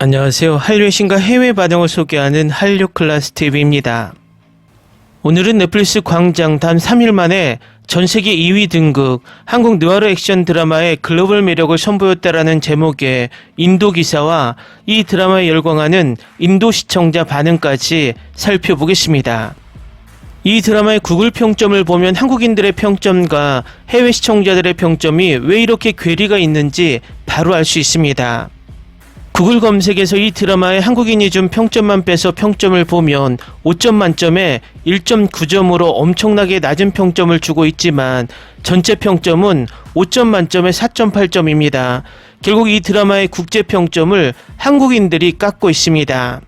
안녕하세요. 한류의 신과 해외 반응을 소개하는 한류 클래스 TV입니다. 오늘은 넷플릭스 광장 단 3일 만에 전세계 2위 등극 한국 느와르 액션 드라마의 글로벌 매력을 선보였다라는 제목의 인도 기사와 이 드라마에 열광하는 인도 시청자 반응까지 살펴보겠습니다. 이 드라마의 구글 평점을 보면 한국인들의 평점과 해외 시청자들의 평점이 왜 이렇게 괴리가 있는지 바로 알 수 있습니다. 구글 검색에서 이 드라마의 한국인이 준 평점만 빼서 평점을 보면 5점 만점에 1.9점으로 엄청나게 낮은 평점을 주고 있지만 전체 평점은 5점 만점에 4.8점입니다. 결국 이 드라마의 국제 평점을 한국인들이 깎고 있습니다.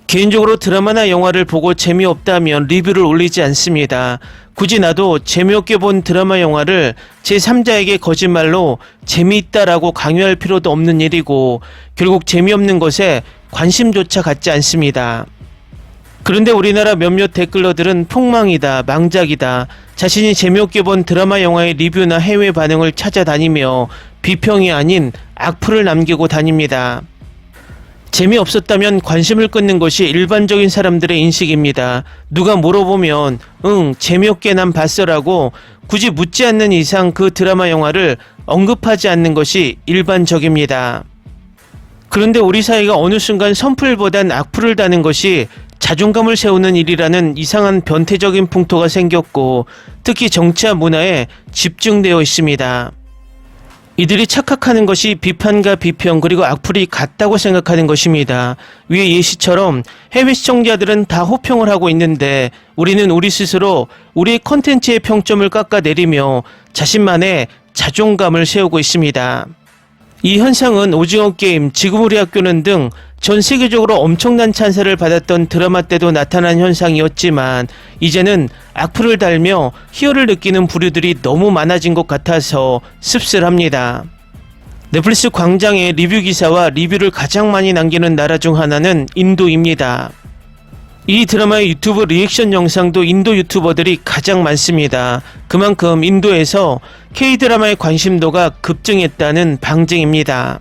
개인적으로 드라마나 영화를 보고 재미없다면 리뷰를 올리지 않습니다. 굳이 나도 재미없게 본 드라마 영화를 제3자에게 거짓말로 재미있다라고 강요할 필요도 없는 일이고 결국 재미없는 것에 관심조차 갖지 않습니다. 그런데 우리나라 몇몇 댓글러들은 폭망이다, 망작이다, 자신이 재미없게 본 드라마 영화의 리뷰나 해외 반응을 찾아다니며 비평이 아닌 악플을 남기고 다닙니다. 재미없었다면 관심을 끊는 것이 일반적인 사람들의 인식입니다. 누가 물어보면 재미없게 난 봤어라고 굳이 묻지 않는 이상 그 드라마 영화를 언급하지 않는 것이 일반적입니다. 그런데 우리 사회가 어느 순간 선플보단 악플을 다는 것이 자존감을 세우는 일이라는 이상한 변태적인 풍토가 생겼고 특히 정치와 문화에 집중되어 있습니다. 이들이 착각하는 것이 비판과 비평 그리고 악플이 같다고 생각하는 것입니다. 위의 예시처럼 해외 시청자들은 다 호평을 하고 있는데 우리는 우리 스스로 우리의 콘텐츠의 평점을 깎아내리며 자신만의 자존감을 세우고 있습니다. 이 현상은 오징어 게임, 지금 우리 학교는 등 전 세계적으로 엄청난 찬사를 받았던 드라마 때도 나타난 현상이었지만 이제는 악플을 달며 희열을 느끼는 부류들이 너무 많아진 것 같아서 씁쓸합니다. 넷플릭스 광장의 리뷰 기사와 리뷰를 가장 많이 남기는 나라 중 하나는 인도입니다. 이 드라마의 유튜브 리액션 영상도 인도 유튜버들이 가장 많습니다. 그만큼 인도에서 K드라마의 관심도가 급증했다는 방증입니다.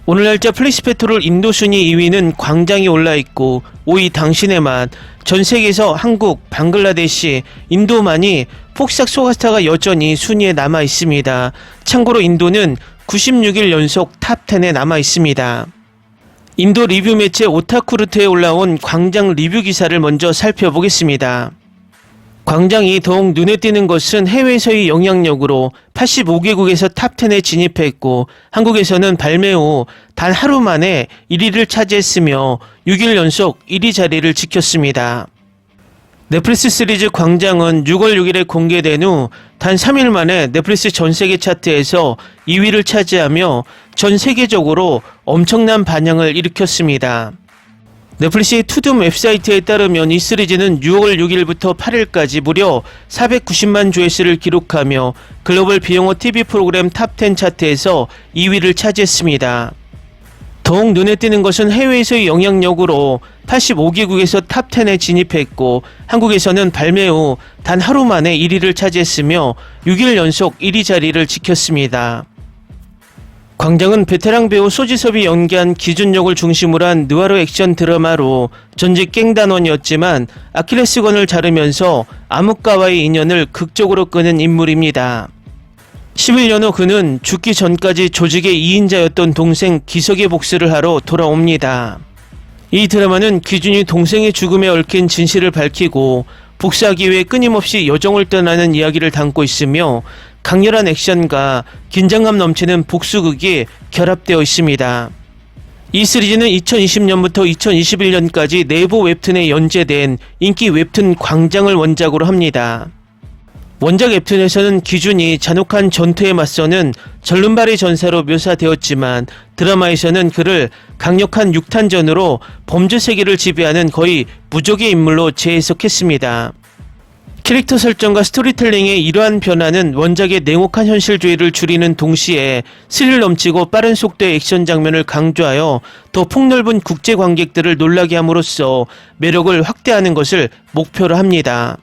오늘 날짜 플레이스페토롤 인도 순위 2위는 광장이 올라있고 5위 당신의 맛, 전 세계에서 한국, 방글라데시, 인도만이 폭삭 소가스타가 여전히 순위에 남아있습니다. 참고로 인도는 96일 연속 탑10에 남아있습니다. 인도 리뷰 매체 오타쿠르트에 올라온 광장 리뷰 기사를 먼저 살펴보겠습니다. 광장이 더욱 눈에 띄는 것은 해외에서의 영향력으로 85개국에서 탑10에 진입했고 한국에서는 발매 후 단 하루 만에 1위를 차지했으며 6일 연속 1위 자리를 지켰습니다. 넷플릭스 시리즈 광장은 6월 6일에 공개된 후 단 3일 만에 넷플릭스 전세계 차트에서 2위를 차지하며 전 세계적으로 엄청난 반향을 일으켰습니다. 넷플릭스의 투둠 웹사이트에 따르면 이 시리즈는 6월 6일부터 8일까지 무려 490만 조회수를 기록하며 글로벌 비영어 TV 프로그램 탑10 차트에서 2위를 차지했습니다. 더욱 눈에 띄는 것은 해외에서의 영향력으로 85개국에서 탑10에 진입했고 한국에서는 발매 후 단 하루 만에 1위를 차지했으며 6일 연속 1위 자리를 지켰습니다. 광장은 베테랑 배우 소지섭이 연기한 기준력을 중심으로 한 느와르 액션 드라마로 전직 갱단원이었지만 아킬레스건을 자르면서 암흑가와의 인연을 극적으로 끄는 인물입니다. 11년 후 그는 죽기 전까지 조직의 2인자였던 동생 기석의 복수를 하러 돌아옵니다. 이 드라마는 기준이 동생의 죽음에 얽힌 진실을 밝히고 복수하기 위해 끊임없이 여정을 떠나는 이야기를 담고 있으며 강렬한 액션과 긴장감 넘치는 복수극이 결합되어 있습니다. 이 시리즈는 2020년부터 2021년까지 네이버 웹툰에 연재된 인기 웹툰 광장을 원작으로 합니다. 원작 웹툰에서는 기준이 잔혹한 전투에 맞서는 절름발이 전사로 묘사되었지만 드라마에서는 그를 강력한 육탄전으로 범죄 세계를 지배하는 거의 무적의 인물로 재해석했습니다. 캐릭터 설정과 스토리텔링의 이러한 변화는 원작의 냉혹한 현실주의를 줄이는 동시에 스릴 넘치고 빠른 속도의 액션 장면을 강조하여 더 폭넓은 국제 관객들을 놀라게 함으로써 매력을 확대하는 것을 목표로 합니다.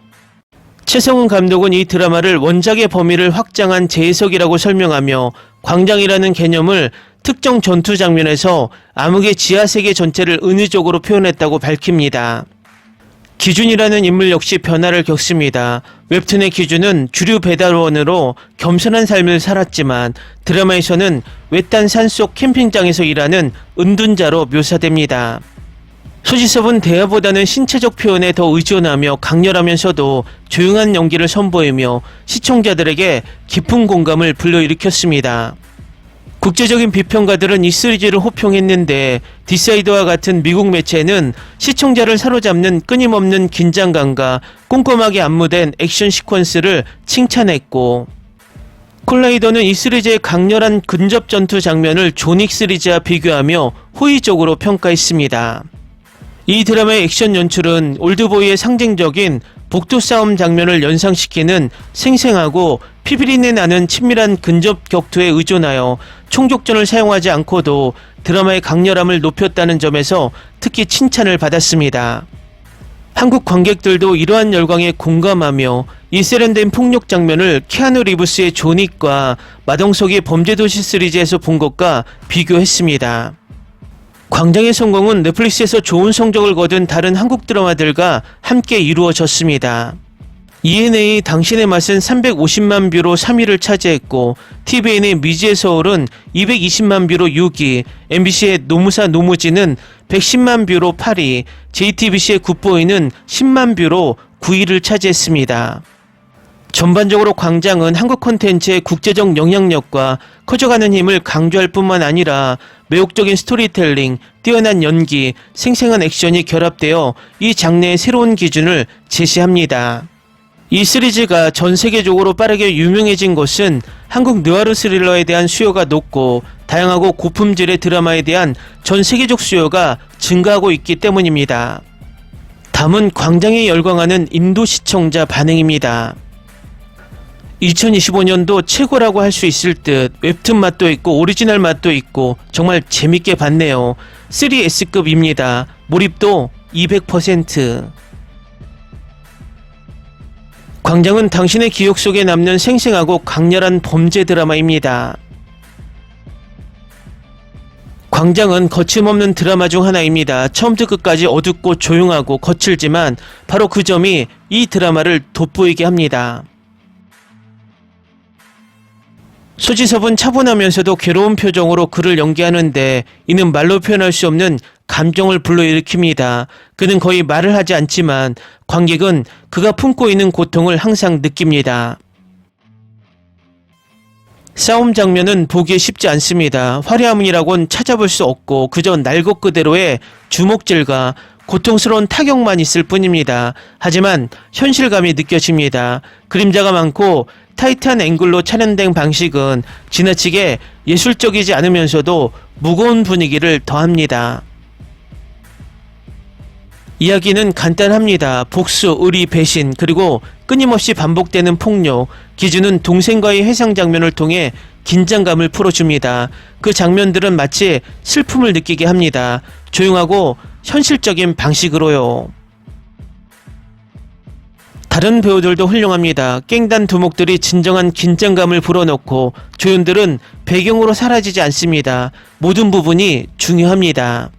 최성훈 감독은 이 드라마를 원작의 범위를 확장한 재해석이라고 설명하며 광장이라는 개념을 특정 전투 장면에서 암흑의 지하세계 전체를 은유적으로 표현했다고 밝힙니다. 기준이라는 인물 역시 변화를 겪습니다. 웹툰의 기준은 주류 배달원으로 겸손한 삶을 살았지만 드라마에서는 외딴 산속 캠핑장에서 일하는 은둔자로 묘사됩니다. 소지섭은 대화보다는 신체적 표현에 더 의존하며 강렬하면서도 조용한 연기를 선보이며 시청자들에게 깊은 공감을 불러일으켰습니다. 국제적인 비평가들은 이 시리즈를 호평했는데 디사이더와 같은 미국 매체는 시청자를 사로잡는 끊임없는 긴장감과 꼼꼼하게 안무된 액션 시퀀스를 칭찬했고, 콜라이더는 이 시리즈의 강렬한 근접 전투 장면을 존윅 시리즈와 비교하며 호의적으로 평가했습니다. 이 드라마의 액션 연출은 올드보이의 상징적인 복도 싸움 장면을 연상시키는 생생하고 피비린내 나는 친밀한 근접 격투에 의존하여 총격전을 사용하지 않고도 드라마의 강렬함을 높였다는 점에서 특히 칭찬을 받았습니다. 한국 관객들도 이러한 열광에 공감하며 이 세련된 폭력 장면을 키아누 리브스의 존윅과 마동석의 범죄도시 시리즈에서 본 것과 비교했습니다. 광장의 성공은 넷플릭스에서 좋은 성적을 거둔 다른 한국 드라마들과 함께 이루어졌습니다. ENA 당신의 맛은 350만 뷰로 3위를 차지했고, TVN의 미지의 서울은 220만 뷰로 6위, MBC의 노무사 노무지는 110만 뷰로 8위, JTBC의 굿보이는 10만 뷰로 9위를 차지했습니다. 전반적으로 광장은 한국 콘텐츠의 국제적 영향력과 커져가는 힘을 강조할 뿐만 아니라 매혹적인 스토리텔링, 뛰어난 연기, 생생한 액션이 결합되어 이 장르의 새로운 기준을 제시합니다. 이 시리즈가 전 세계적으로 빠르게 유명해진 것은 한국 느와르 스릴러에 대한 수요가 높고 다양하고 고품질의 드라마에 대한 전 세계적 수요가 증가하고 있기 때문입니다. 다음은 광장에 열광하는 인도 시청자 반응입니다. 2025년도 최고라고 할 수 있을 듯 웹툰 맛도 있고 오리지널 맛도 있고 정말 재밌게 봤네요. 3S급입니다. 몰입도 200%. 광장은 당신의 기억 속에 남는 생생하고 강렬한 범죄 드라마입니다. 광장은 거침없는 드라마 중 하나입니다. 처음부터 끝까지 어둡고 조용하고 거칠지만 바로 그 점이 이 드라마를 돋보이게 합니다. 소지섭은 차분하면서도 괴로운 표정으로 그를 연기하는데 이는 말로 표현할 수 없는 감정을 불러일으킵니다. 그는 거의 말을 하지 않지만 관객은 그가 품고 있는 고통을 항상 느낍니다. 싸움 장면은 보기 쉽지 않습니다. 화려함이라곤 찾아볼 수 없고 그저 날 것 그대로의 주먹질과 고통스러운 타격만 있을 뿐입니다. 하지만 현실감이 느껴집니다. 그림자가 많고 타이트한 앵글로 촬영된 방식은 지나치게 예술적이지 않으면서도 무거운 분위기를 더합니다. 이야기는 간단합니다. 복수, 의리, 배신, 그리고 끊임없이 반복되는 폭력. 기준은 동생과의 회상 장면을 통해 긴장감을 풀어줍니다. 그 장면들은 마치 슬픔을 느끼게 합니다. 조용하고 현실적인 방식으로요. 다른 배우들도 훌륭합니다. 깽단 두목들이 진정한 긴장감을 불어넣고 조연들은 배경으로 사라지지 않습니다. 모든 부분이 중요합니다.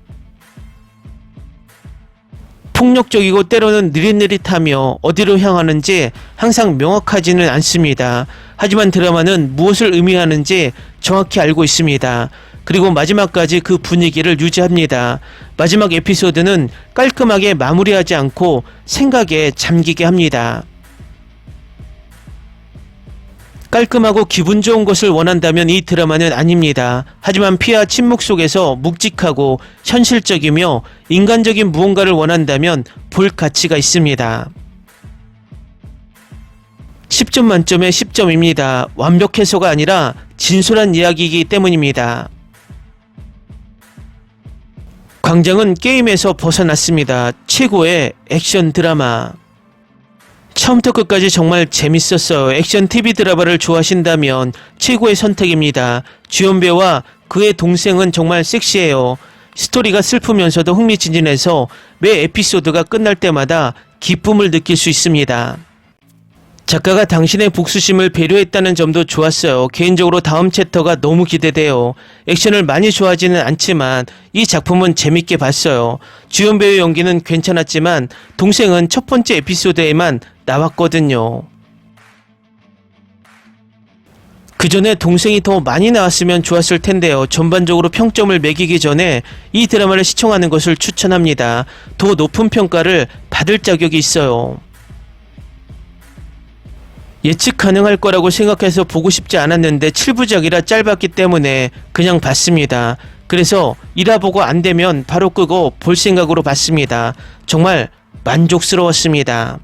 폭력적이고 때로는 느릿느릿하며 어디로 향하는지 항상 명확하지는 않습니다. 하지만 드라마는 무엇을 의미하는지 정확히 알고 있습니다. 그리고 마지막까지 그 분위기를 유지합니다. 마지막 에피소드는 깔끔하게 마무리하지 않고 생각에 잠기게 합니다. 깔끔하고 기분 좋은 것을 원한다면 이 드라마는 아닙니다. 하지만 피와 침묵 속에서 묵직하고 현실적이며 인간적인 무언가를 원한다면 볼 가치가 있습니다. 10점 만점에 10점입니다. 완벽해서가 아니라 진솔한 이야기이기 때문입니다. 광장은 게임에서 벗어났습니다. 최고의 액션 드라마. 처음부터 끝까지 정말 재밌었어요. 액션 TV 드라마를 좋아하신다면 최고의 선택입니다. 주연 배우와 그의 동생은 정말 섹시해요. 스토리가 슬프면서도 흥미진진해서 매 에피소드가 끝날 때마다 기쁨을 느낄 수 있습니다. 작가가 당신의 복수심을 배려했다는 점도 좋았어요. 개인적으로 다음 챕터가 너무 기대돼요. 액션을 많이 좋아하지는 않지만 이 작품은 재밌게 봤어요. 주연 배우 연기는 괜찮았지만 동생은 첫 번째 에피소드에만 나왔거든요. 그 전에 동생이 더 많이 나왔으면 좋았을 텐데요. 전반적으로 평점을 매기기 전에 이 드라마를 시청하는 것을 추천합니다. 더 높은 평가를 받을 자격이 있어요. 예측 가능할 거라고 생각해서 보고 싶지 않았는데 7부작이라 짧았기 때문에 그냥 봤습니다. 그래서 1화 보고 안 되면 바로 끄고 볼 생각으로 봤습니다. 정말 만족스러웠습니다.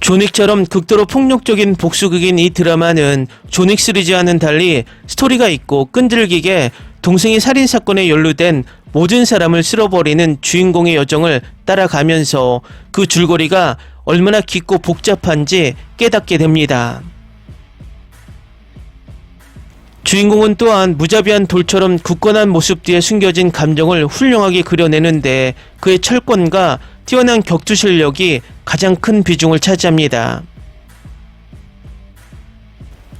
존윅처럼 극도로 폭력적인 복수극인 이 드라마는 존윅 시리즈와는 달리 스토리가 있고 끈질기게 동생이 살인사건에 연루된 모든 사람을 쓸어버리는 주인공의 여정을 따라가면서 그 줄거리가 얼마나 깊고 복잡한지 깨닫게 됩니다. 주인공은 또한 무자비한 돌처럼 굳건한 모습 뒤에 숨겨진 감정을 훌륭하게 그려내는데 그의 철권과 뛰어난 격투 실력이 가장 큰 비중을 차지합니다.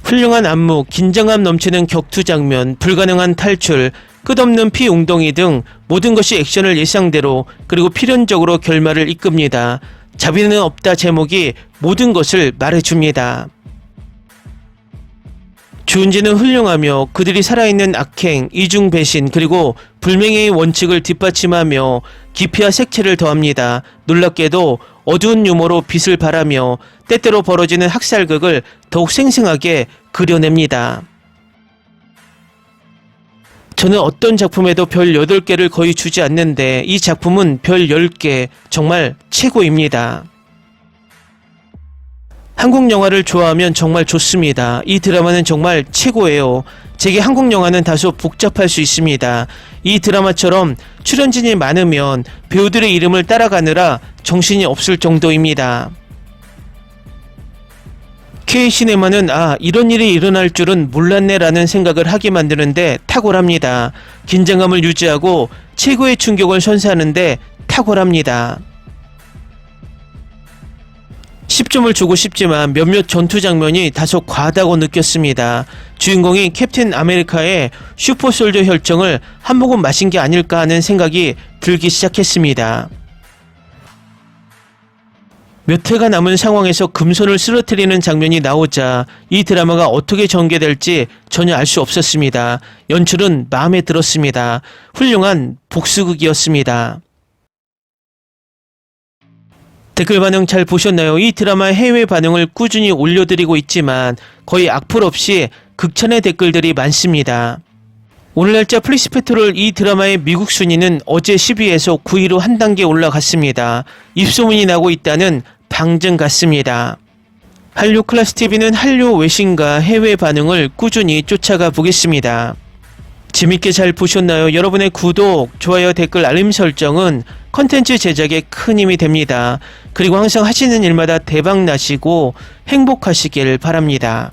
훌륭한 안무, 긴장감 넘치는 격투 장면, 불가능한 탈출, 끝없는 피 웅덩이 등 모든 것이 액션을 예상대로 그리고 필연적으로 결말을 이끕니다. 자비는 없다 제목이 모든 것을 말해줍니다. 주은지는 훌륭하며 그들이 살아있는 악행, 이중 배신 그리고 불명예의 원칙을 뒷받침하며 깊이와 색채를 더합니다. 놀랍게도 어두운 유머로 빛을 발하며 때때로 벌어지는 학살극을 더욱 생생하게 그려냅니다. 저는 어떤 작품에도 별 8개를 거의 주지 않는데 이 작품은 별 10개, 정말 최고입니다. 한국 영화를 좋아하면 정말 좋습니다. 이 드라마는 정말 최고예요. 제게 한국 영화는 다소 복잡할 수 있습니다. 이 드라마처럼 출연진이 많으면 배우들의 이름을 따라가느라 정신이 없을 정도입니다. K시네마는 이런 일이 일어날 줄은 몰랐네 라는 생각을 하게 만드는데 탁월합니다. 긴장감을 유지하고 최고의 충격을 선사하는데 탁월합니다. 10점을 주고 싶지만 몇몇 전투 장면이 다소 과하다고 느꼈습니다. 주인공이 캡틴 아메리카의 슈퍼솔저 혈정을 한 모금 마신 게 아닐까 하는 생각이 들기 시작했습니다. 몇 회가 남은 상황에서 금손을 쓰러뜨리는 장면이 나오자 이 드라마가 어떻게 전개될지 전혀 알 수 없었습니다. 연출은 마음에 들었습니다. 훌륭한 복수극이었습니다. 댓글 반응 잘 보셨나요? 이 드라마의 해외 반응을 꾸준히 올려드리고 있지만 거의 악플 없이 극찬의 댓글들이 많습니다. 오늘 날짜 플리스페트롤 이 드라마의 미국 순위는 어제 10위에서 9위로 한 단계 올라갔습니다. 입소문이 나고 있다는 방증 같습니다. 한류 클래스TV는 한류 외신과 해외 반응을 꾸준히 쫓아가 보겠습니다. 재밌게 잘 보셨나요? 여러분의 구독, 좋아요, 댓글, 알림 설정은 컨텐츠 제작에 큰 힘이 됩니다. 그리고 항상 하시는 일마다 대박 나시고 행복하시길 바랍니다.